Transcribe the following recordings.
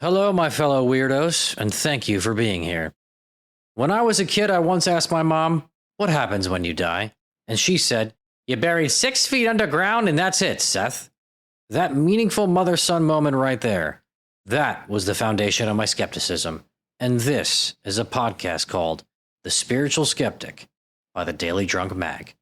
Hello, my fellow weirdos, and thank you for being here. When I was a kid, I once asked my mom, "What happens when you die?" And she said, "You buried 6 feet underground and that's it, Seth." That meaningful mother-son moment right there. That was the foundation of my skepticism. And this is a podcast called The Spiritual Skeptic by the Daily Drunk Mag.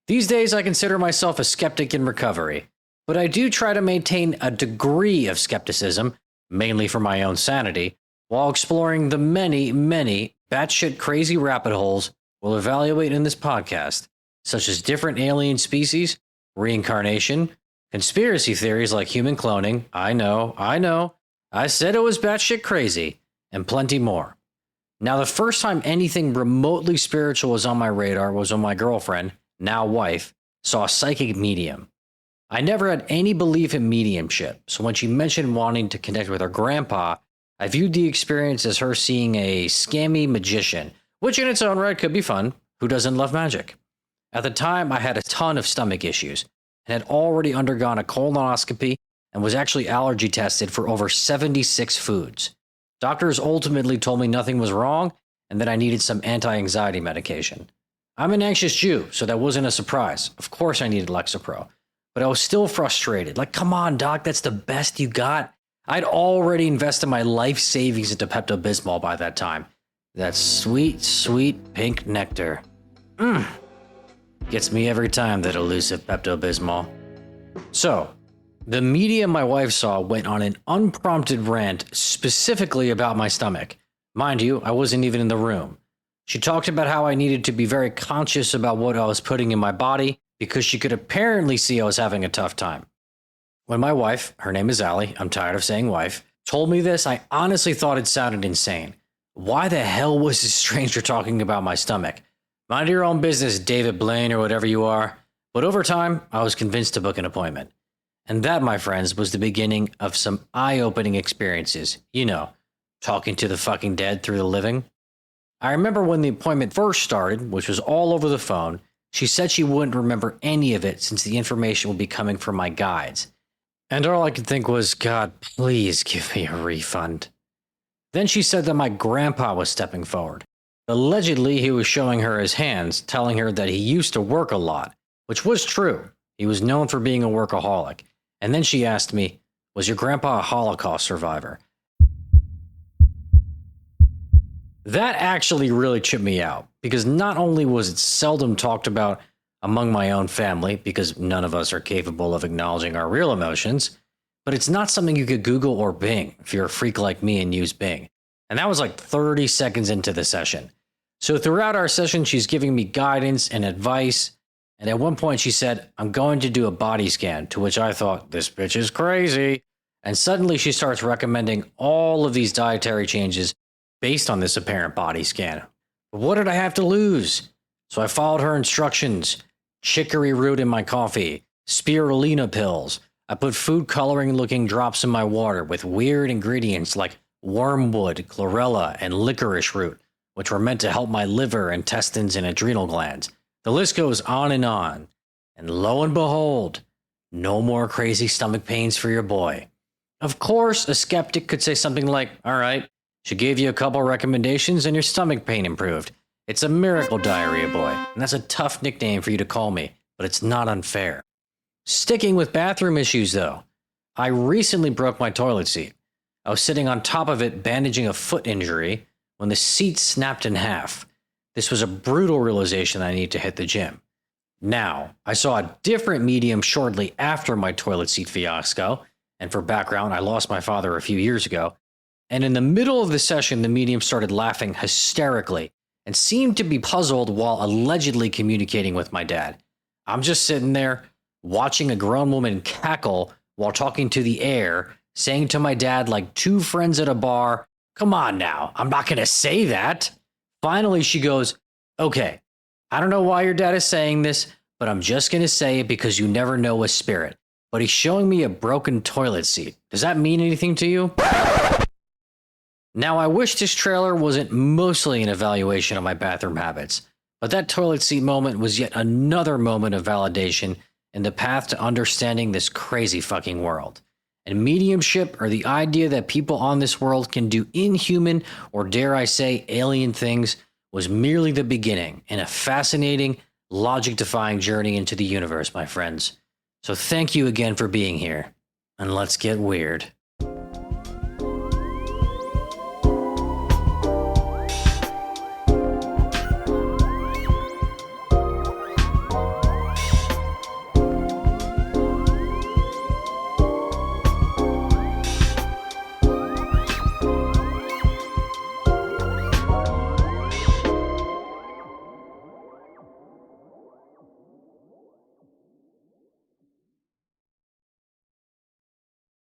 These days, I consider myself a skeptic in recovery, but I do try to maintain a degree of skepticism, mainly for my own sanity, while exploring the many batshit crazy rabbit holes we'll evaluate in this podcast, such as different alien species, reincarnation, conspiracy theories like human cloning, I know, I said it was batshit crazy, and plenty more. Now, the first time anything remotely spiritual was on my radar was when my girlfriend, now wife, saw a psychic medium. I never had any belief in mediumship, so when she mentioned wanting to connect with her grandpa, I viewed the experience as her seeing a scammy magician, which in its own right could be fun. Who doesn't love magic? At the time, I had a ton of stomach issues and had already undergone a colonoscopy and was actually allergy tested for over 76 foods. Doctors ultimately told me nothing was wrong and that I needed some anti-anxiety medication. I'm an anxious Jew, so that wasn't a surprise. Of course I needed Lexapro. But I was still frustrated. Like, come on, doc, that's the best you got. I'd already invested my life savings into Pepto-Bismol by that time. That sweet, sweet pink nectar. Gets me every time, that elusive Pepto-Bismol. So, the medium my wife saw went on an unprompted rant specifically about my stomach. Mind you, I wasn't even in the room. She talked about how I needed to be very conscious about what I was putting in my body, because she could apparently see I was having a tough time. When my wife, her name is Allie, I'm tired of saying wife, told me this, I honestly thought it sounded insane. Why the hell was this stranger talking about my stomach? Mind your own business, David Blaine or whatever you are. But over time, I was convinced to book an appointment. And that, my friends, was the beginning of some eye-opening experiences. You know, talking to the fucking dead through the living. I remember when the appointment first started, which was all over the phone. She said she wouldn't remember any of it since the information would be coming from my guides. And all I could think was, God, please give me a refund. Then she said that my grandpa was stepping forward. Allegedly, he was showing her his hands, telling her that he used to work a lot, which was true. He was known for being a workaholic. And then she asked me, was your grandpa a Holocaust survivor? That actually really tripped me out, because not only was it seldom talked about among my own family, because none of us are capable of acknowledging our real emotions, but it's not something you could Google or Bing if you're a freak like me and use Bing. And that was like 30 seconds into the session. So throughout our session, she's giving me guidance and advice, and at one point she said, "I'm going to do a body scan," to which I thought, this bitch is crazy. And suddenly she starts recommending all of these dietary changes based on this apparent body scan. But what did I have to lose? So I followed her instructions. Chicory root in my coffee, spirulina pills. I put food coloring looking drops in my water with weird ingredients like wormwood, chlorella, and licorice root, which were meant to help my liver, intestines, and adrenal glands. The list goes on. And lo and behold, no more crazy stomach pains for your boy. Of course, a skeptic could say something like, all right, she gave you a couple recommendations and your stomach pain improved. It's a miracle, diarrhea boy. And that's a tough nickname for you to call me, but it's not unfair. Sticking with bathroom issues, though. I recently broke my toilet seat. I was sitting on top of it bandaging a foot injury when the seat snapped in half. This was a brutal realization I need to hit the gym. Now, I saw a different medium shortly after my toilet seat fiasco, and for background, I lost my father a few years ago. And in the middle of the session, the medium started laughing hysterically and seemed to be puzzled while allegedly communicating with my dad. I'm just sitting there watching a grown woman cackle while talking to the air, saying to my dad like two friends at a bar, "Come on now, I'm not going to say that." Finally, she goes, "Okay, I don't know why your dad is saying this, but I'm just going to say it because you never know a spirit. But he's showing me a broken toilet seat. Does that mean anything to you?" Now, I wish this trailer wasn't mostly an evaluation of my bathroom habits, but that toilet seat moment was yet another moment of validation in the path to understanding this crazy fucking world. And mediumship, or the idea that people on this world can do inhuman, or dare I say, alien things, was merely the beginning in a fascinating, logic-defying journey into the universe, my friends. So thank you again for being here, and let's get weird.